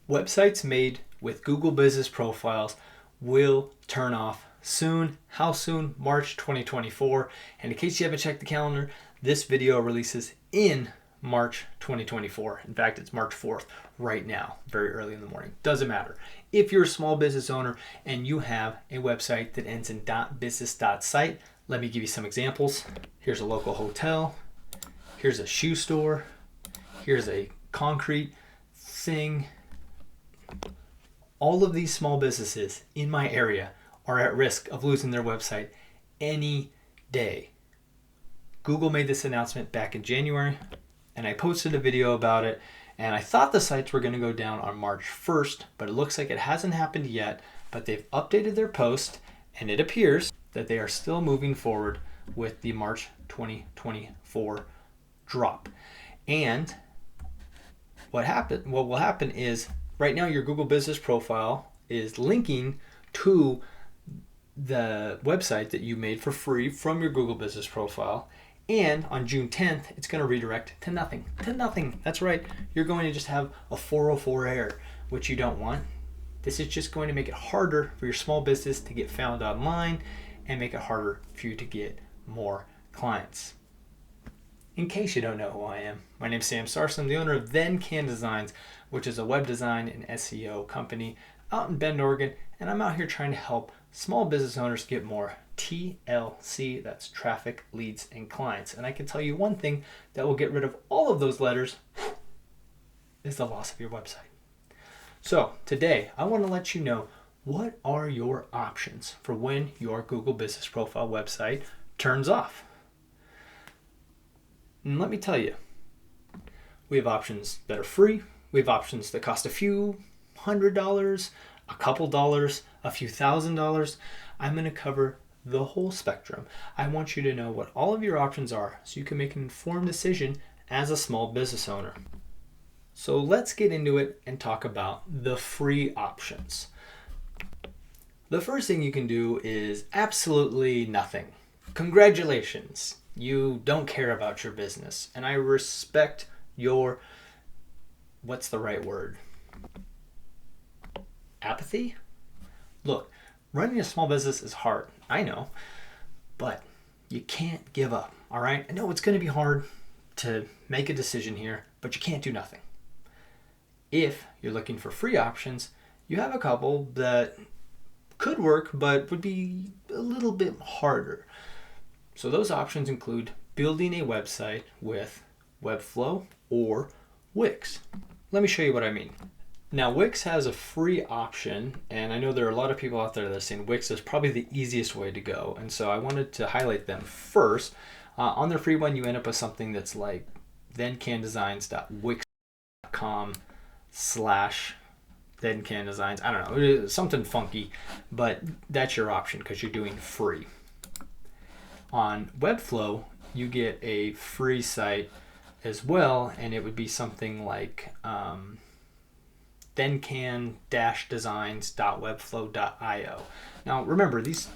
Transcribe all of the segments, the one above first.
Websites made with Google Business Profiles will turn off soon. How soon? March 2024. And in case you haven't checked the calendar, this video releases in March 2024. In fact, it's March 4th right now, very early in the morning. Doesn't matter. If you're a small business owner and you have a website that ends in .business.site, let me give you some examples. Here's a local hotel. Here's a shoe store. Here's a concrete thing. All of these small businesses in my area are at risk of losing their website any day. Google made this announcement back in January, and I posted a video about it, and I thought the sites were going to go down on March 1st, but it looks like it hasn't happened yet, but they've updated their post, and it appears that they are still moving forward with the March 2024 drop. And what will happen is right now your Google Business Profile is linking to the website that you made for free from your Google Business Profile. And on June 10th, it's going to redirect to nothing. That's right. You're going to just have a 404 error, which you don't want. This is just going to make it harder for your small business to get found online and make it harder for you to get more clients. In case you don't know who I am, my name is Sam Sarson. I'm the owner of Then Can Designs, which is a web design and SEO company out in Bend, Oregon, and I'm out here trying to help small business owners get more TLC, that's traffic, leads, and clients. And I can tell you one thing that will get rid of all of those letters is the loss of your website. So today, I want to let you know what are your options for when your Google Business Profile website turns off. And let me tell you, we have options that are free. We have options that cost a few $100, a couple dollars, a few $1,000s. I'm going to cover the whole spectrum. I want you to know what all of your options are so you can make an informed decision as a small business owner. So let's get into it and talk about the free options. The first thing you can do is absolutely nothing. Congratulations. You don't care about your business, and I respect your, what's the right word? Apathy? Look, running a small business is hard, I know, but you can't give up, all right? I know it's going to be hard to make a decision here, but you can't do nothing. If you're looking for free options, you have a couple that could work, but would be a little bit harder. So those options include building a website with Webflow or Wix. Let me show you what I mean. Now, Wix has a free option, and I know there are a lot of people out there that are saying Wix is probably the easiest way to go, and so I wanted to highlight them first. On their free one, you end up with something that's like thencandesigns.wix.com/thencandesigns. I don't know, something funky, but that's your option because you're doing free. On Webflow, you get a free site as well, and it would be something like thencan-designs.webflow.io. Now, remember, these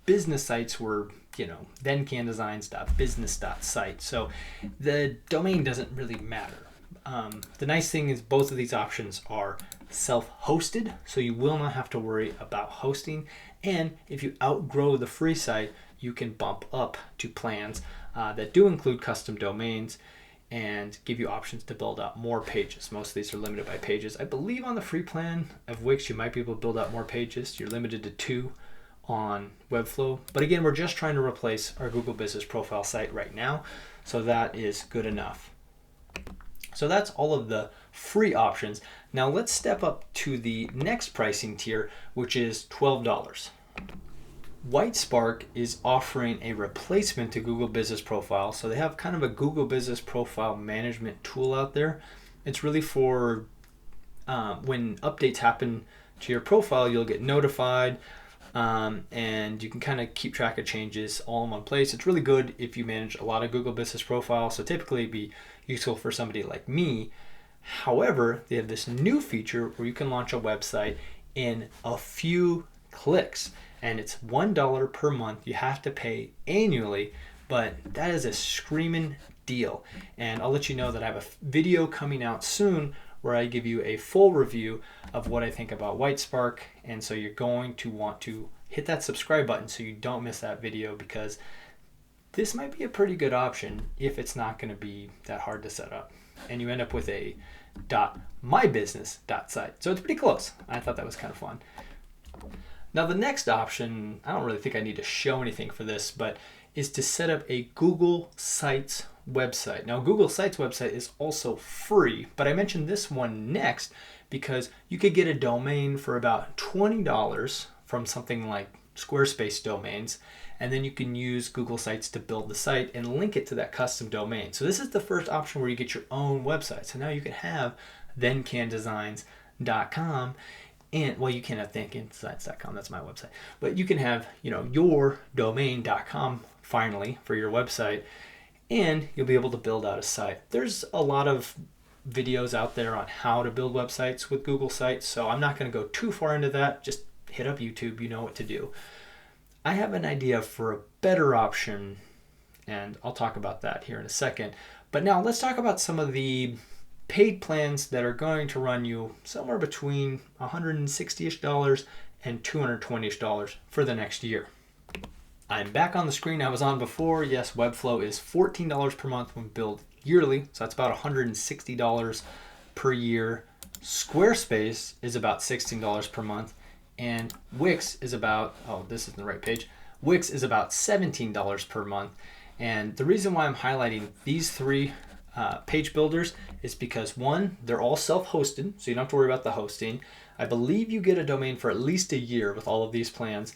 business sites were, thencandesigns.business.site, so the domain doesn't really matter. The nice thing is both of these options are self-hosted, so you will not have to worry about hosting, and if you outgrow the free site, you can bump up to plans that do include custom domains and give you options to build out more pages. Most of these are limited by pages. I believe on the free plan of Wix, you might be able to build out more pages. You're limited to 2 on Webflow. But again, we're just trying to replace our Google Business Profile site right now, so that is good enough. So that's all of the free options. Now let's step up to the next pricing tier, which is $12. Whitespark is offering a replacement to Google Business Profile. So they have kind of a Google Business Profile management tool out there. It's really for when updates happen to your profile, you'll get notified and you can kind of keep track of changes all in one place. It's really good if you manage a lot of Google Business Profiles. So typically it'd be useful for somebody like me. However, they have this new feature where you can launch a website in a few clicks. And it's $1 per month. You have to pay annually, but that is a screaming deal. And I'll let you know that I have a video coming out soon where I give you a full review of what I think about Whitespark. And so you're going to want to hit that subscribe button so you don't miss that video, because this might be a pretty good option if it's not going to be that hard to set up. And you end up with a .mybusiness.site. So it's pretty close. I thought that was kind of fun. Now the next option, I don't really think I need to show anything for this, but is to set up a Google Sites website. Now Google Sites website is also free, but I mentioned this one next because you could get a domain for about $20 from something like Squarespace domains, and then you can use Google Sites to build the site and link it to that custom domain. So this is the first option where you get your own website. So now you can have thencandesigns.com, and well, you can have thencandesigns.com, that's my website, but you can have, your domain.com finally for your website, and you'll be able to build out a site. There's a lot of videos out there on how to build websites with Google Sites, so I'm not going to go too far into that. Just hit up YouTube, you know what to do. I have an idea for a better option, and I'll talk about that here in a second. But now let's talk about some of the paid plans that are going to run you somewhere between $160-ish and $220-ish for the next year. I'm back on the screen I was on before. Yes, Webflow is $14 per month when billed yearly, so that's about $160 per year. Squarespace is about $16 per month, and Wix is about, this isn't the right page, Wix is about $17 per month. And the reason why I'm highlighting these three page builders is because, one, they're all self-hosted, so you don't have to worry about the hosting. I believe you get a domain for at least a year with all of these plans,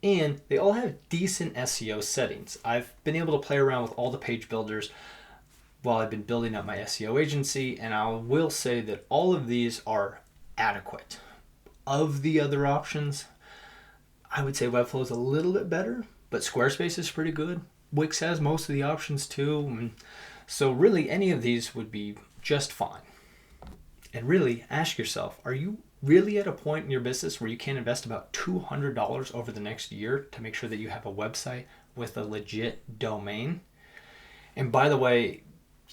and they all have decent SEO settings. I've been able to play around with all the page builders while I've been building up my SEO agency, and I will say that all of these are adequate. Of the other options, I would say Webflow is a little bit better, but Squarespace is pretty good. Wix has most of the options too. So really any of these would be just fine. And really ask yourself, are you really at a point in your business where you can invest about $200 over the next year to make sure that you have a website with a legit domain? And by the way,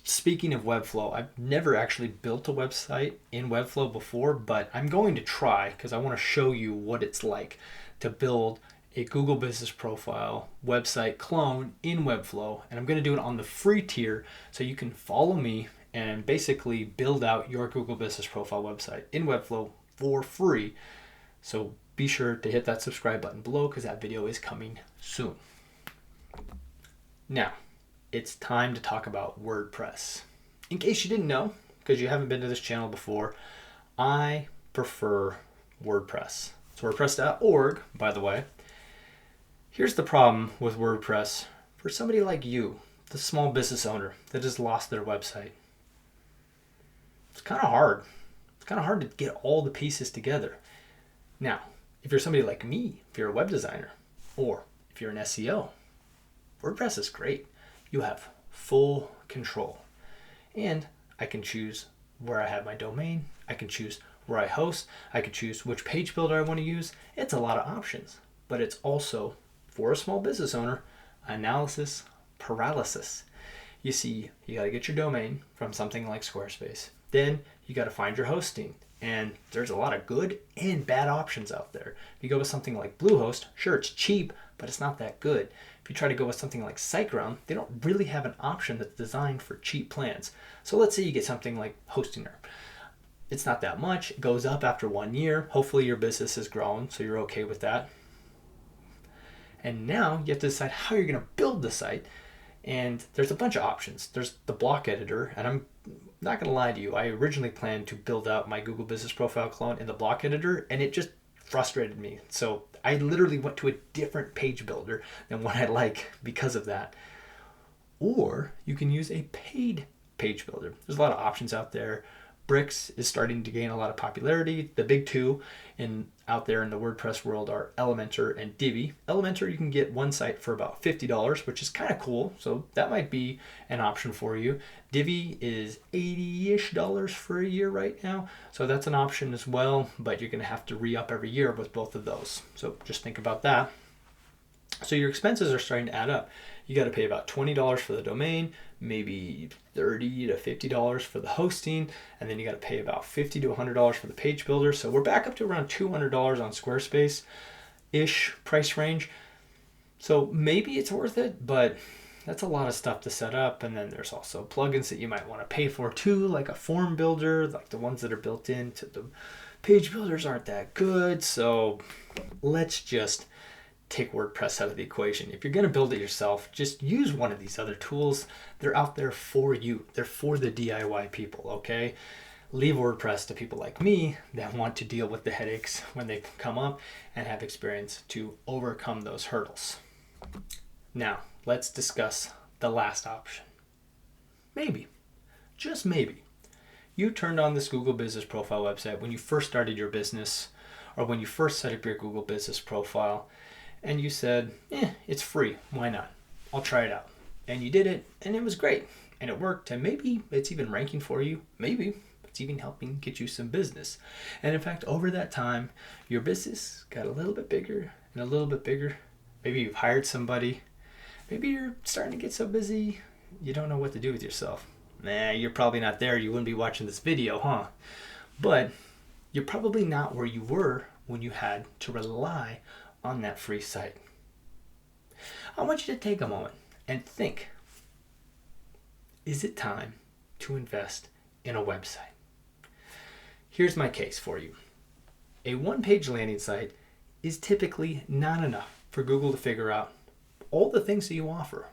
speaking of Webflow, I've never actually built a website in Webflow before, but I'm going to try because I want to show you what it's like to build a Google Business Profile website clone in Webflow. And I'm going to do it on the free tier so you can follow me and basically build out your Google Business Profile website in Webflow for free. So be sure to hit that subscribe button below because that video is coming soon. Now, it's time to talk about WordPress. In case you didn't know, because you haven't been to this channel before, I prefer WordPress. It's WordPress.org, by the way. Here's the problem with WordPress for somebody like you, the small business owner that has lost their website. It's kind of hard. It's kind of hard to get all the pieces together. Now, if you're somebody like me, if you're a web designer, or if you're an SEO, WordPress is great. You have full control. And I can choose where I have my domain. I can choose where I host. I can choose which page builder I want to use. It's a lot of options, but it's also, for a small business owner, analysis paralysis. You see, you got to get your domain from something like Squarespace. Then you got to find your hosting. And there's a lot of good and bad options out there. If you go with something like Bluehost, sure, it's cheap, but it's not that good. If you try to go with something like SiteGround, they don't really have an option that's designed for cheap plans. So let's say you get something like Hostinger. It's not that much. It goes up after 1 year. Hopefully your business has grown, so you're okay with that. And now you have to decide how you're going to build the site. And there's a bunch of options. There's the block editor, and I'm not going to lie to you. I originally planned to build out my Google Business Profile clone in the block editor, and it just frustrated me. So I literally went to a different page builder than what I like because of that. Or you can use a paid page builder. There's a lot of options out there. Bricks is starting to gain a lot of popularity. The big two out there in the WordPress world are Elementor and Divi. Elementor, you can get one site for about $50, which is kind of cool. So that might be an option for you. Divi is $80-ish for a year right now. So that's an option as well, but you're going to have to re-up every year with both of those. So just think about that. So your expenses are starting to add up. You got to pay about $20 for the domain, maybe $30 to $50 for the hosting, and then you got to pay about $50 to $100 for the page builder. So we're back up to around $200 on Squarespace-ish price range. So maybe it's worth it, but that's a lot of stuff to set up. And then there's also plugins that you might want to pay for too, like a form builder, like the ones that are built into the page builders aren't that good. So let's just take WordPress out of the equation. If you're going to build it yourself, just use one of these other tools. They're out there for you. They're for the DIY people, okay? Leave WordPress to people like me that want to deal with the headaches when they come up and have experience to overcome those hurdles. Now, let's discuss the last option. Maybe, just maybe, you turned on this Google Business Profile website when you first started your business, or when you first set up your Google Business Profile, and you said, it's free, why not? I'll try it out. And you did it, and it was great, and it worked, and maybe it's even ranking for you, maybe it's even helping get you some business. And in fact, over that time, your business got a little bit bigger and a little bit bigger. Maybe you've hired somebody. Maybe you're starting to get so busy, you don't know what to do with yourself. You're probably not there. You wouldn't be watching this video, huh? But you're probably not where you were when you had to rely on that free site. I want you to take a moment and think, is it time to invest in a website? Here's my case for you. A one-page landing site is typically not enough for Google to figure out all the things that you offer.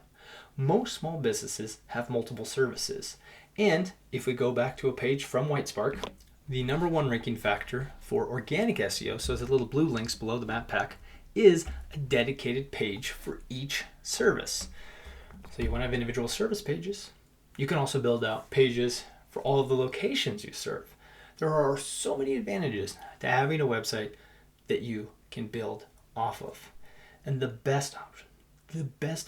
Most small businesses have multiple services. And if we go back to a page from Whitespark, the number one ranking factor for organic SEO, so the little blue links below the map pack, is a dedicated page for each service. So you want to have individual service pages. You can also build out pages for all of the locations you serve. There are so many advantages to having a website that you can build off of. And the best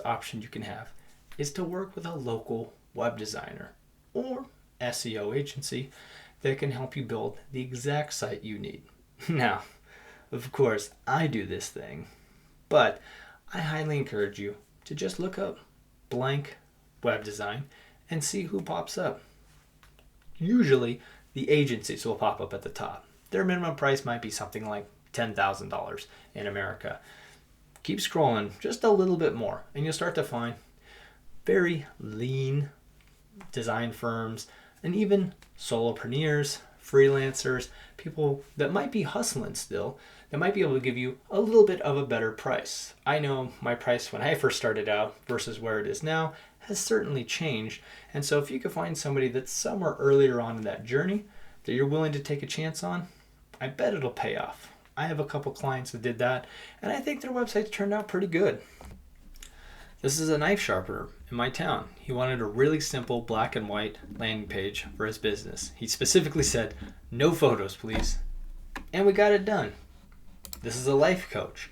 option you can have is to work with a local web designer or SEO agency that can help you build the exact site you need. Now, of course, I do this thing, but I highly encourage you to just look up blank web design and see who pops up. Usually, the agencies will pop up at the top. Their minimum price might be something like $10,000 in America. Keep scrolling just a little bit more, and you'll start to find very lean design firms and even solopreneurs, freelancers, people that might be hustling still, that might be able to give you a little bit of a better price. I know my price when I first started out versus where it is now has certainly changed. And so if you could find somebody that's somewhere earlier on in that journey that you're willing to take a chance on, I bet it'll pay off. I have a couple clients that did that, and I think their websites turned out pretty good. This is a knife sharpener in my town. He wanted a really simple black and white landing page for his business. He specifically said, no photos, please. And we got it done. This is a life coach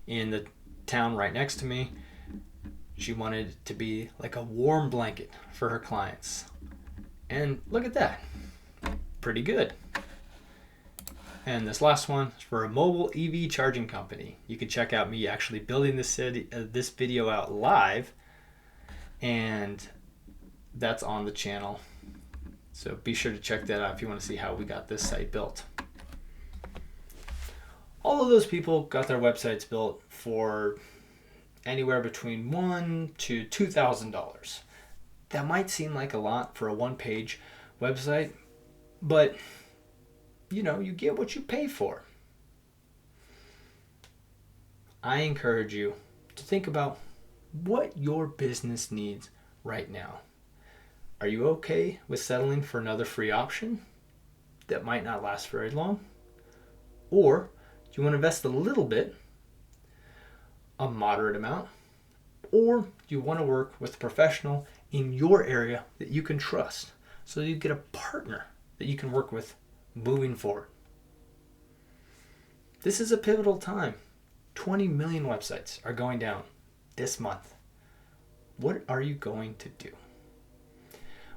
in the town right next to me. She wanted it to be like a warm blanket for her clients. And look at that. Pretty good. And this last one is for a mobile EV charging company. You can check out me actually building this video out live, and that's on the channel. So be sure to check that out if you want to see how we got this site built. All of those people got their websites built for anywhere between $1,000 to $2,000. That might seem like a lot for a one-page website, but you get what you pay for. I encourage you to think about what your business needs right now. Are you okay with settling for another free option that might not last very long? Or do you want to invest a little bit, a moderate amount? Or do you want to work with a professional in your area that you can trust so you get a partner that you can work with moving forward? This is a pivotal time. 20 million websites are going down this month. What are you going to do?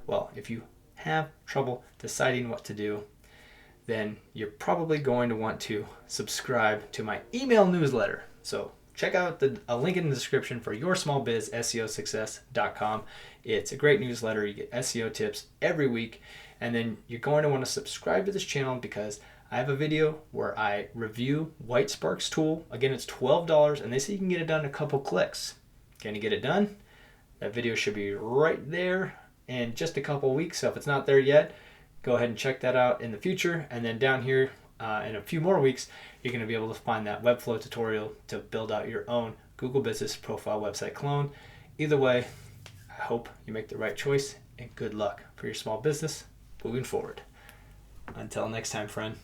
Well, if you have trouble deciding what to do, then you're probably going to want to subscribe to my email newsletter. So check out a link in the description for yoursmallbizseosuccess.com. It's a great newsletter. You get SEO tips every week. And then you're going to want to subscribe to this channel because I have a video where I review Whitespark's tool. Again, it's $12 and they say you can get it done in a couple clicks. Can you get it done? That video should be right there in just a couple weeks. So if it's not there yet, go ahead and check that out in the future. And then down here in a few more weeks, you're going to be able to find that Webflow tutorial to build out your own Google Business Profile website clone. Either way, I hope you make the right choice and good luck for your small business moving forward. Until next time, friend.